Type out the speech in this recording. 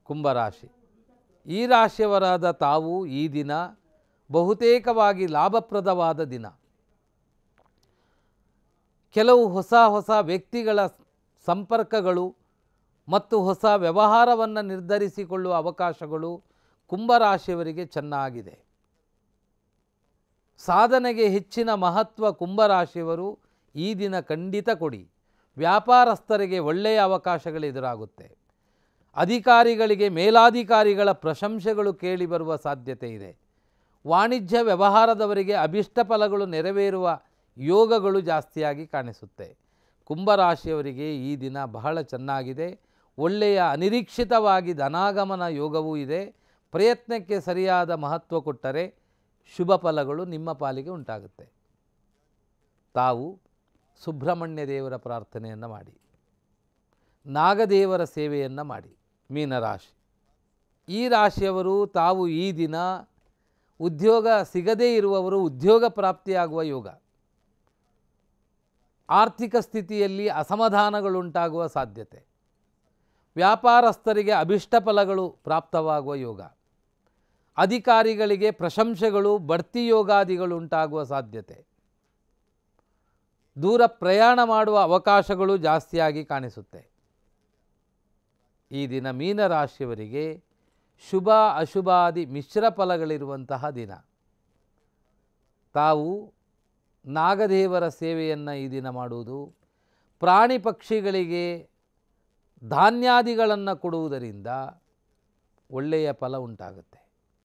ಕುಂಭರಾಶಿ. ಈ ರಾಶಿಯವರಾದ ತಾವು ಈ ದಿನ ಬಹುತೇಕವಾಗಿ ಲಾಭಪ್ರದವಾದ ದಿನ. ಕೆಲವು ಹೊಸ ವ್ಯಕ್ತಿಗಳ ಸಂಪರ್ಕಗಳು ಮತ್ತು ಹೊಸ ವ್ಯವಹಾರವನ್ನು ನಿರ್ಧರಿಸಿಕೊಳ್ಳುವ ಅವಕಾಶಗಳು ಕುಂಭರಾಶಿಯವರಿಗೆ ಚೆನ್ನಾಗಿದೆ. ಸಾಧನೆಗೆ ಹೆಚ್ಚಿನ ಮಹತ್ವ ಕುಂಭರಾಶಿಯವರು ಈ ದಿನ ಖಂಡಿತ ಕೊಡಿ. ವ್ಯಾಪಾರಸ್ಥರಿಗೆ ಒಳ್ಳೆಯ ಅವಕಾಶಗಳು ಎದುರಾಗುತ್ತೆ. ಅಧಿಕಾರಿಗಳಿಗೆ ಮೇಲಾಧಿಕಾರಿಗಳ ಪ್ರಶಂಸೆಗಳು ಕೇಳಿ ಬರುವ ಸಾಧ್ಯತೆ ಇದೆ. ವಾಣಿಜ್ಯ ವ್ಯವಹಾರದವರಿಗೆ ಅಭಿಷ್ಟ ಫಲಗಳು ನೆರವೇರುವ ಯೋಗಗಳು ಜಾಸ್ತಿಯಾಗಿ ಕಾಣಿಸುತ್ತೆ. ಕುಂಭರಾಶಿಯವರಿಗೆ ಈ ದಿನ ಬಹಳ ಚೆನ್ನಾಗಿದೆ. ಒಳ್ಳೆಯ ಅನಿರೀಕ್ಷಿತವಾಗಿ ಧನಾಗಮನ ಯೋಗವೂ ಇದೆ. ಪ್ರಯತ್ನಕ್ಕೆ ಸರಿಯಾದ ಮಹತ್ವ ಕೊಟ್ಟರೆ ಶುಭ ಫಲಗಳು ನಿಮ್ಮ ಪಾಲಿಗೆ ಉಂಟಾಗುತ್ತೆ. ತಾವು ಸುಬ್ರಹ್ಮಣ್ಯ ದೇವರ ಪ್ರಾರ್ಥನೆಯನ್ನು ಮಾಡಿ, ನಾಗದೇವರ ಸೇವೆಯನ್ನು ಮಾಡಿ. ಮೀನರಾಶಿ. ಈ ರಾಶಿಯವರು ತಾವು ಈ ದಿನ ಉದ್ಯೋಗ ಸಿಗದೇ ಇರುವವರು ಉದ್ಯೋಗ ಪ್ರಾಪ್ತಿಯಾಗುವ ಯೋಗ. ಆರ್ಥಿಕ ಸ್ಥಿತಿಯಲ್ಲಿ ಅಸಮಾಧಾನಗಳುಂಟಾಗುವ ಸಾಧ್ಯತೆ. ವ್ಯಾಪಾರಸ್ಥರಿಗೆ ಅಭಿಷ್ಟ ಫಲಗಳು ಪ್ರಾಪ್ತವಾಗುವ ಯೋಗ. ಅಧಿಕಾರಿಗಳಿಗೆ ಪ್ರಶಂಸೆಗಳು ಬಡ್ತಿ ಯೋಗಾದಿಗಳು ಉಂಟಾಗುವ ಸಾಧ್ಯತೆ. ದೂರ ಪ್ರಯಾಣ ಮಾಡುವ ಅವಕಾಶಗಳು ಜಾಸ್ತಿಯಾಗಿ ಕಾಣಿಸುತ್ತೆ. ಈ ದಿನ ಮೀನರಾಶಿಯವರಿಗೆ ಶುಭ ಅಶುಭಾದಿ ಮಿಶ್ರ ಫಲಗಳಿರುವಂತಹ ದಿನ. ತಾವು ನಾಗದೇವರ ಸೇವೆಯನ್ನು ಈ ದಿನ ಮಾಡುವುದು, ಪ್ರಾಣಿ ಪಕ್ಷಿಗಳಿಗೆ ಧಾನ್ಯಾದಿಗಳನ್ನು ಕೊಡುವುದರಿಂದ ಒಳ್ಳೆಯ ಫಲ ಉಂಟಾಗುತ್ತೆ.